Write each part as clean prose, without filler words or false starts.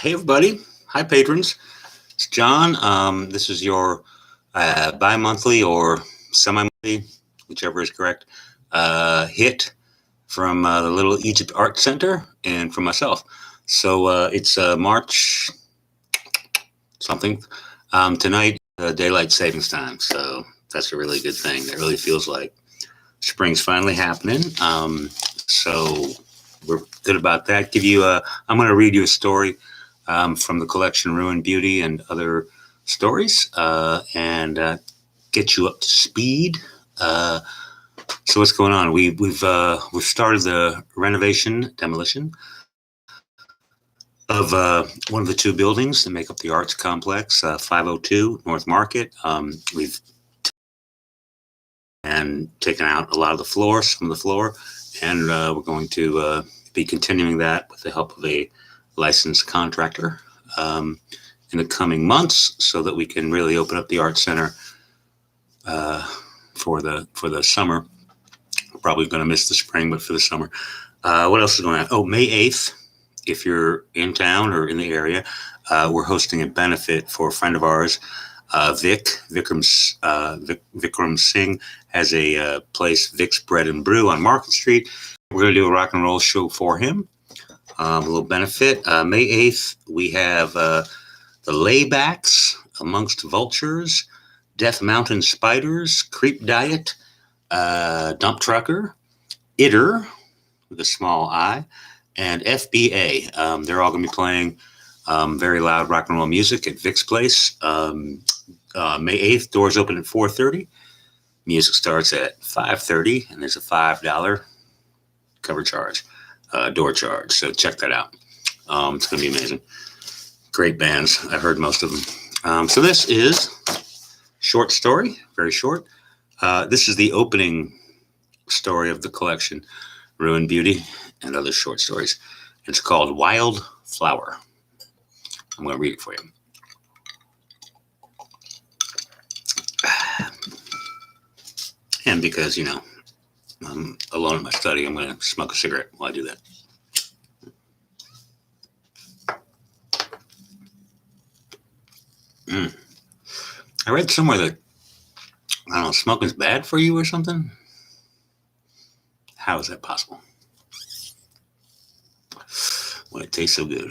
Hey, everybody. Hi, patrons. It's John. This is your bi monthly or semi monthly, whichever is correct, hit from the Little Egypt Art Center and from myself. So it's March something. Tonight, daylight savings time. So that's a really good thing. That really feels like spring's finally happening. So we're good about that. I'm going to read you a story from the collection Ruin Beauty and Other Stories, and get you up to speed. So what's going on? We've started the demolition of one of the two buildings that make up the Arts Complex, 502 North Market. We've taken out a lot of the floor, some of the floor, and we're going to be continuing that with the help of a licensed contractor in the coming months, so that we can really open up the art center for the summer. We're probably going to miss the spring, but for the summer. What else is going on? Oh, May 8th, if you're in town or in the area, we're hosting a benefit for a friend of ours, Vikram Singh has a place, Vic's Bread and Brew on Market Street. We're going to do a rock and roll show for him. A little benefit. May 8th, we have the Laybacks, Amongst Vultures, Death Mountain Spiders, Creep Diet, Dump Trucker, Itter, with a small I, and FBA. They're all going to be playing very loud rock and roll music at Vic's place. May 8th, doors open at 4:30. Music starts at 5:30, and there's a $5 cover charge, door charge. So check that out. It's going to be amazing. Great bands. I've heard most of them. So this is short story, very short. This is the opening story of the collection, Ruin Beauty and Other Short Stories. It's called Wildflower. I'm going to read it for you. And because, I'm alone in my study, I'm going to smoke a cigarette while I do that. I read somewhere that, I don't know, smoking's bad for you or something. How is that possible? When it tastes so good.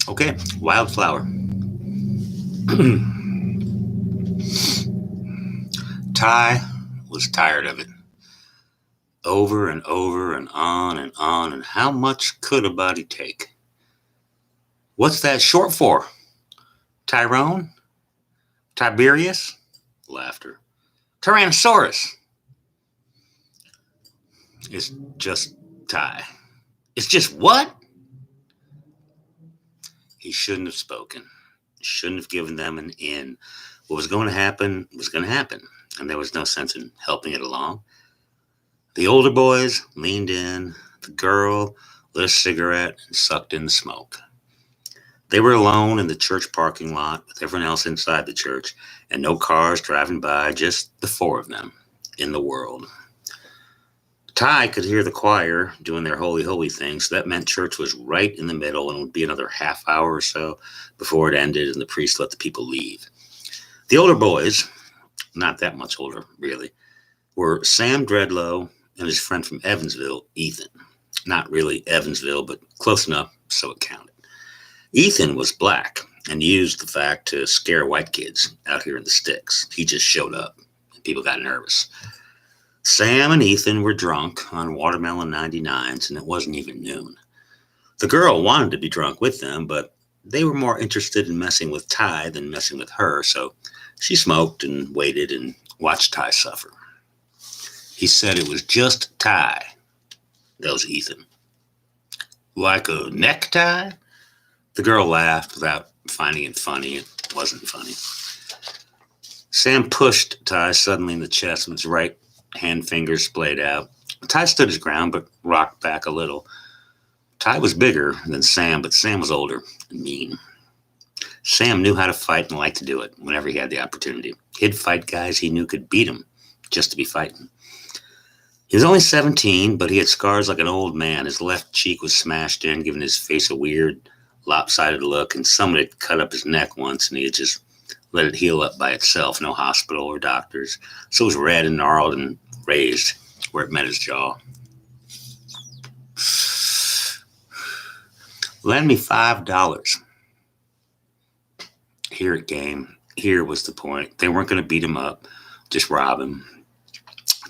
Okay, Wildflower. Ty was tired of it. Over and over and on, and how much could a body take? What's that short for? Tyrone? Tiberius? Laughter. Tyrannosaurus. It's just Ty. It's just what? He shouldn't have spoken. Shouldn't have given them an in. What was going to happen was going to happen, and there was no sense in helping it along. The older boys leaned in. The girl lit a cigarette and sucked in the smoke. They were alone in the church parking lot with everyone else inside the church, and no cars driving by, just the four of them in the world. Ty could hear the choir doing their holy, holy thing, so that meant church was right in the middle, and it would be another half hour or so before it ended and the priest let the people leave. The older boys, not that much older, really, were Sam Dreadlow and his friend from Evansville, Ethan. Not really Evansville, but close enough so it counted. Ethan was black and used the fact to scare white kids out here in the sticks. He just showed up, and people got nervous. Sam and Ethan were drunk on watermelon 99s, and it wasn't even noon. The girl wanted to be drunk with them, but they were more interested in messing with Ty than messing with her, so she smoked and waited and watched Ty suffer. He said it was just Ty. That was Ethan. Like a necktie? The girl laughed without finding it funny. It wasn't funny. Sam pushed Ty suddenly in the chest with his right hand fingers splayed out. Ty stood his ground, but rocked back a little. Ty was bigger than Sam, but Sam was older and mean. Sam knew how to fight and liked to do it whenever he had the opportunity. He'd fight guys he knew could beat him just to be fighting. He was only 17, but he had scars like an old man. His left cheek was smashed in, giving his face a weird, lopsided look, and someone had cut up his neck once, and he had just let it heal up by itself, no hospital or doctors. So it was red and gnarled and raised where it met his jaw. Lend me $5. Here it came. Here was the point. They weren't going to beat him up, just rob him.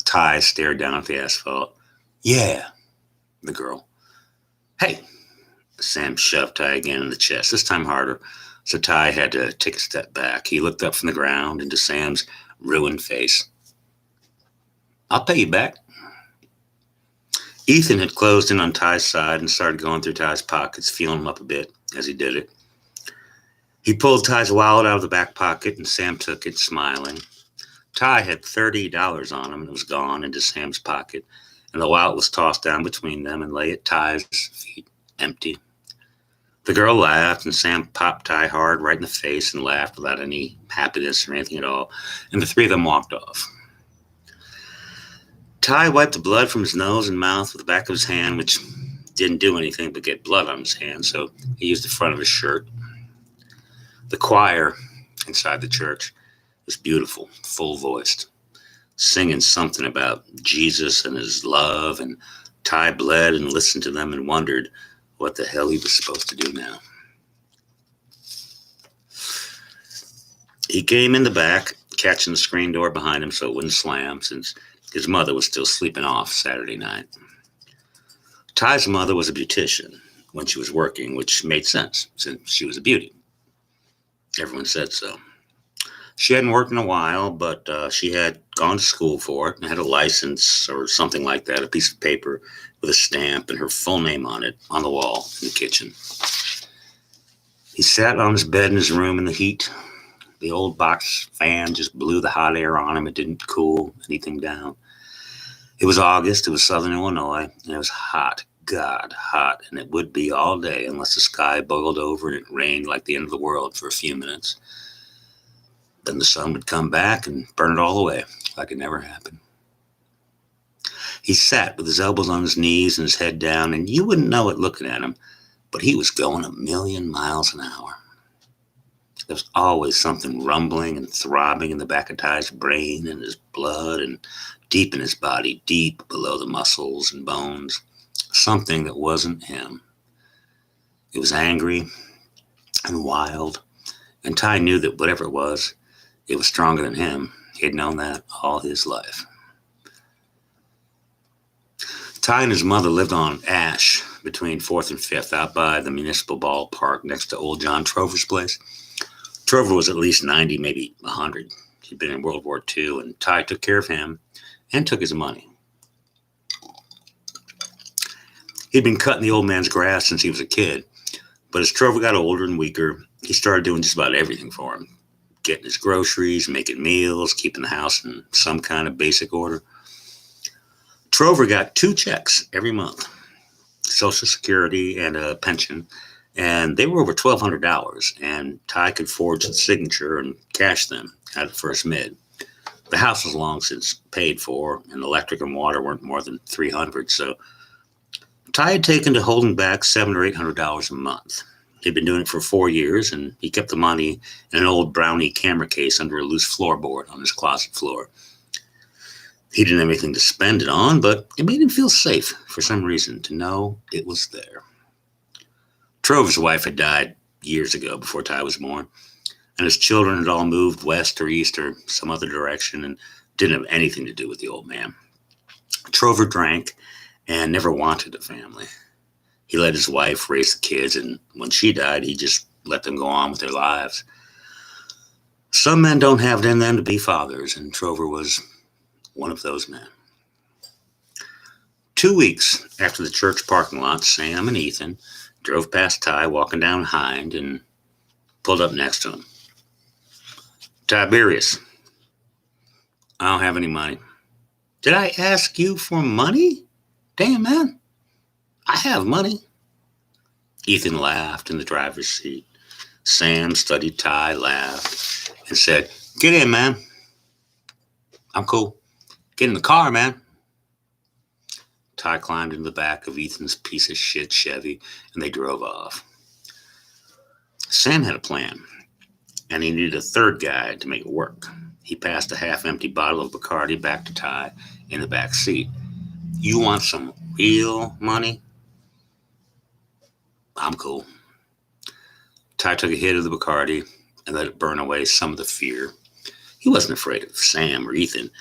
Ty stared down at the asphalt. Yeah, the girl. Hey! Sam shoved Ty again in the chest, this time harder, so Ty had to take a step back. He looked up from the ground into Sam's ruined face. I'll pay you back. Ethan had closed in on Ty's side and started going through Ty's pockets, feeling him up a bit as he did it. He pulled Ty's wallet out of the back pocket, and Sam took it, smiling. Ty had $30 on him, and it was gone into Sam's pocket, and the wallet was tossed down between them and lay at Ty's feet, empty. The girl laughed, and Sam popped Ty hard right in the face and laughed without any happiness or anything at all, and the three of them walked off. Ty wiped the blood from his nose and mouth with the back of his hand, which didn't do anything but get blood on his hand, so he used the front of his shirt. The choir inside the church was beautiful, full-voiced, singing something about Jesus and his love, and Ty bled and listened to them and wondered what the hell he was supposed to do now. He came in the back, catching the screen door behind him so it wouldn't slam, since his mother was still sleeping off Saturday night. Ty's mother was a beautician when she was working, which made sense, since she was a beauty. Everyone said so. She hadn't worked in a while, but she had gone to school for it and had a license or something like that, a piece of paper with a stamp and her full name on it on the wall in the kitchen. He sat on his bed in his room in the heat. The old box fan just blew the hot air on him. It didn't cool anything down. It was August. It was Southern Illinois, and it was hot. God, hot, and it would be all day unless the sky boiled over and it rained like the end of the world for a few minutes. Then the sun would come back and burn it all away like it never happened. He sat with his elbows on his knees and his head down, and you wouldn't know it looking at him, but he was going 1,000,000 miles an hour. There was always something rumbling and throbbing in the back of Ty's brain and his blood and deep in his body, deep below the muscles and bones. Something that wasn't him. It was angry and wild, and Ty knew that whatever it was stronger than him. He had known that all his life. Ty and his mother lived on Ash between 4th and 5th out by the municipal ballpark next to old John Trover's place. Trover was at least 90, maybe 100. He'd been in World War II, and Ty took care of him and took his money. He'd been cutting the old man's grass since he was a kid, but as Trover got older and weaker, he started doing just about everything for him. Getting his groceries, making meals, keeping the house in some kind of basic order. Trover got 2 checks every month, Social Security and a pension, and they were over $1,200, and Ty could forge the signature and cash them at the first mid. The house was long since paid for, and electric and water weren't more than $300, so Ty had taken to holding back $700 or $800 a month. He'd been doing it for 4 years, and he kept the money in an old Brownie camera case under a loose floorboard on his closet floor. He didn't have anything to spend it on, but it made him feel safe for some reason to know it was there. Trover's wife had died years ago before Ty was born, and his children had all moved west or east or some other direction and didn't have anything to do with the old man. Trover drank and never wanted a family. He let his wife raise the kids, and when she died, he just let them go on with their lives. Some men don't have it in them to be fathers, and Trover was one of those men. 2 weeks after the church parking lot, Sam and Ethan drove past Ty walking down Hind and pulled up next to him. Tiberius, I don't have any money. Did I ask you for money? Damn, man. I have money. Ethan laughed in the driver's seat. Sam studied Ty, laughed, and said, Get in, man. I'm cool. Get in the car, man. Ty climbed into the back of Ethan's piece of shit Chevy, and they drove off. Sam had a plan, and he needed a third guy to make it work. He passed a half-empty bottle of Bacardi back to Ty in the back seat. You want some real money? I'm cool. Ty took a hit of the Bacardi and let it burn away some of the fear. He wasn't afraid of Sam or Ethan,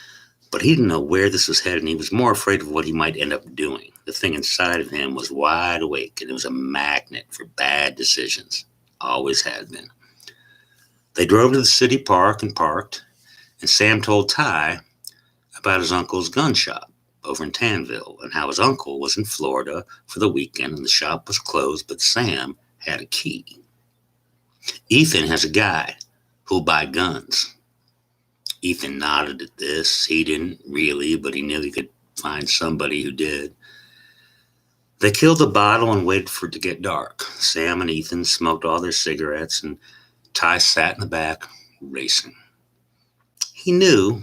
but he didn't know where this was headed, and he was more afraid of what he might end up doing. The thing inside of him was wide awake, and it was a magnet for bad decisions. Always had been. They drove to the city park and parked, and Sam told Ty about his uncle's gun shop over in Tanville and how his uncle was in Florida for the weekend and the shop was closed, but Sam had a key. Ethan has a guy who'll buy guns. Ethan nodded at this. He didn't really, but he knew he could find somebody who did. They killed the bottle and waited for it to get dark. Sam and Ethan smoked all their cigarettes, and Ty sat in the back, racing. He knew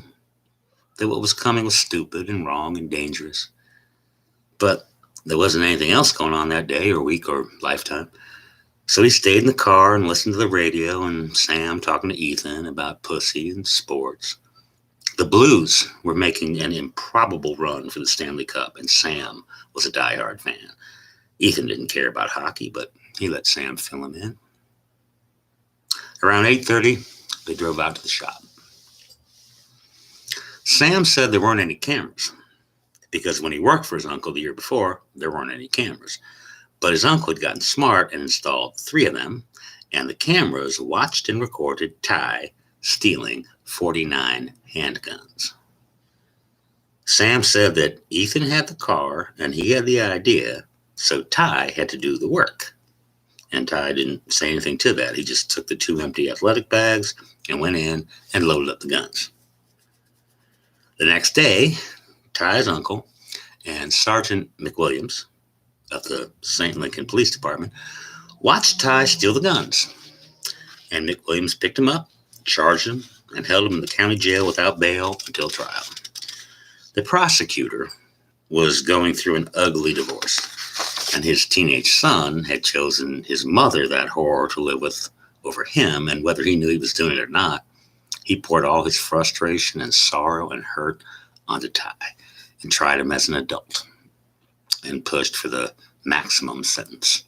that what was coming was stupid and wrong and dangerous, but there wasn't anything else going on that day or week or lifetime. So he stayed in the car and listened to the radio and Sam talking to Ethan about pussy and sports. The Blues were making an improbable run for the Stanley Cup, and Sam was a diehard fan. Ethan didn't care about hockey, but he let Sam fill him in. Around 8:30, they drove out to the shop. Sam said there weren't any cameras, because when he worked for his uncle the year before, there weren't any cameras. But his uncle had gotten smart and installed 3 of them, and the cameras watched and recorded Ty stealing 49 handguns. Sam said that Ethan had the car and he had the idea, so Ty had to do the work. And Ty didn't say anything to that. He just took the 2 empty athletic bags and went in and loaded up the guns. The next day, Ty's uncle and Sergeant McWilliams of the St. Lincoln Police Department watched Ty steal the guns. And McWilliams picked him up, charged him, and held him in the county jail without bail until trial. The prosecutor was going through an ugly divorce, and his teenage son had chosen his mother, that whore, to live with over him, and whether he knew he was doing it or not, he poured all his frustration and sorrow and hurt onto Ty and tried him as an adult and pushed for the maximum sentence.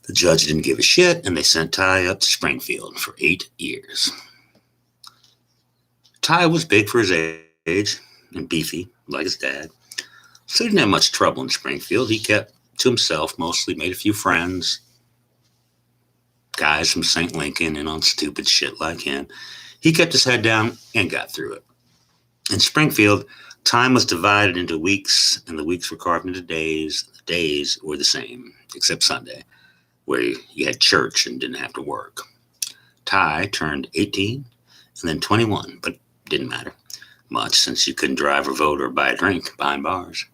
The judge didn't give a shit, and they sent Ty up to Springfield for 8 years. Ty was big for his age and beefy, like his dad, so he didn't have much trouble in Springfield. He kept to himself, mostly made a few friends, guys from St. Lincoln and on stupid shit like him. He kept his head down and got through it. In Springfield, time was divided into weeks, and the weeks were carved into days. The days were the same, except Sunday, where you had church and didn't have to work. Ty turned 18 and then 21, but didn't matter much since you couldn't drive or vote or buy a drink behind bars.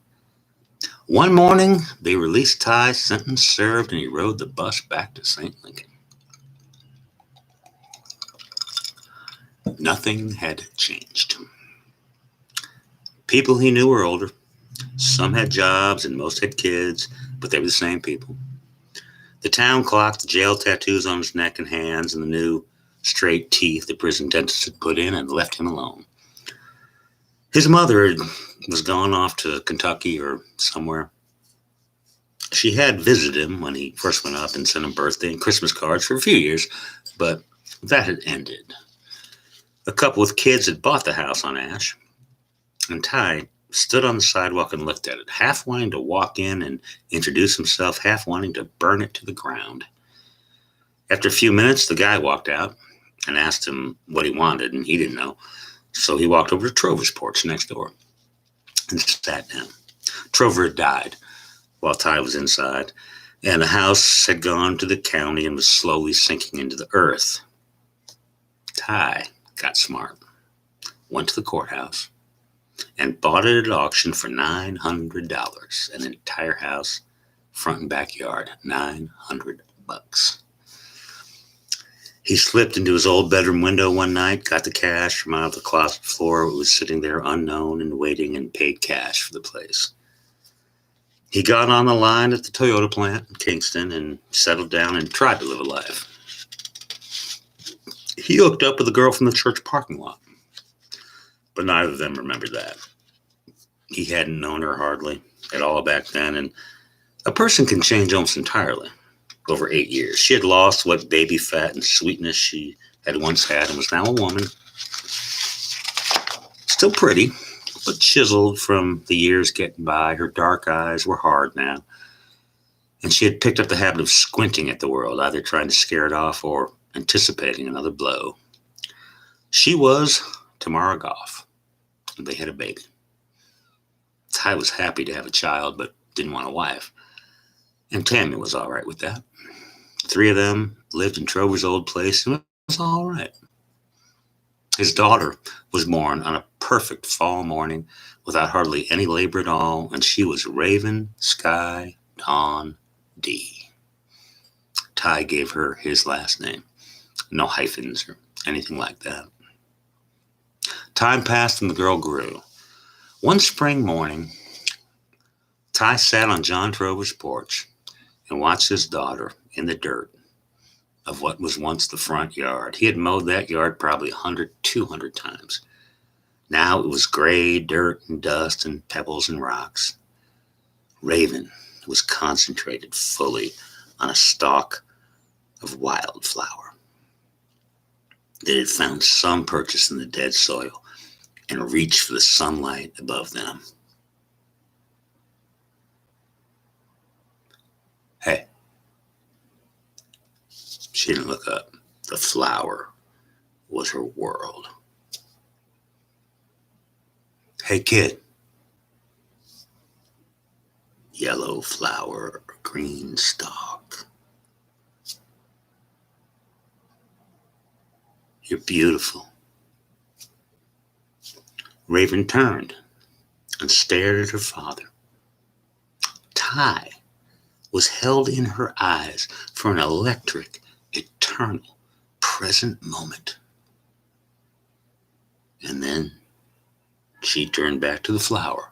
One morning, they released Ty, sentence served, and he rode the bus back to St. Lincoln. Nothing had changed. People he knew were older. Some had jobs and most had kids, but they were the same people. The town clock, the jail tattoos on his neck and hands, and the new straight teeth the prison dentist had put in and left him alone. His mother was gone off to Kentucky or somewhere. She had visited him when he first went up and sent him birthday and Christmas cards for a few years, but that had ended. A couple with kids had bought the house on Ash, and Ty stood on the sidewalk and looked at it, half wanting to walk in and introduce himself, half wanting to burn it to the ground. After a few minutes, the guy walked out and asked him what he wanted, and he didn't know. So he walked over to Trover's porch next door and sat down. Trover had died while Ty was inside, and the house had gone to the county and was slowly sinking into the earth. Ty got smart, went to the courthouse, and bought it at auction for $900. An entire house, front and backyard, $900. He slipped into his old bedroom window one night, got the cash from out of the closet floor. It was sitting there unknown and waiting, and paid cash for the place. He got on the line at the Toyota plant in Kingston and settled down and tried to live a life. He hooked up with a girl from the church parking lot, but neither of them remembered that. He hadn't known her hardly at all back then, and a person can change almost entirely over 8 years. She had lost what baby fat and sweetness she had once had and was now a woman. Still pretty, but chiseled from the years getting by. Her dark eyes were hard now, and she had picked up the habit of squinting at the world, either trying to scare it off or anticipating another blow. She was Tamara Goff, and they had a baby. Ty was happy to have a child, but didn't want a wife. And Tammy was all right with that. The three of them lived in Trover's old place, and it was all right. His daughter was born on a perfect fall morning without hardly any labor at all, and she was Raven Sky Dawn D. Ty gave her his last name. No hyphens or anything like that. Time passed and the girl grew. One spring morning, Ty sat on John Trover's porch and watched his daughter in the dirt of what was once the front yard. He had mowed that yard probably 100, 200 times. Now it was gray dirt and dust and pebbles and rocks. Raven was concentrated fully on a stalk of wildflower that had found some purchase in the dead soil and reached for the sunlight above them. Hey, she didn't look up. The flower was her world. Hey, kid. Yellow flower, green stalk. You're beautiful. Raven turned and stared at her father. Ty was held in her eyes for an electric, eternal, present moment. And then she turned back to the flower,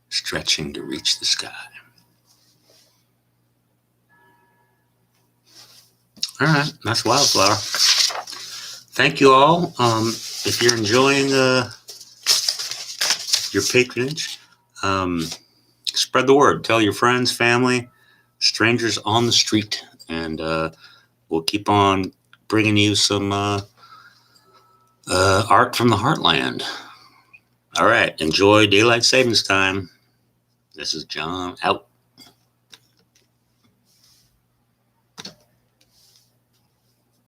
stretching to reach the sky. All right, that's Wildflower. Thank you all. If you're enjoying your patronage, spread the word. Tell your friends, family, strangers on the street, and we'll keep on bringing you some art from the heartland. All right, enjoy daylight savings time. This is John out.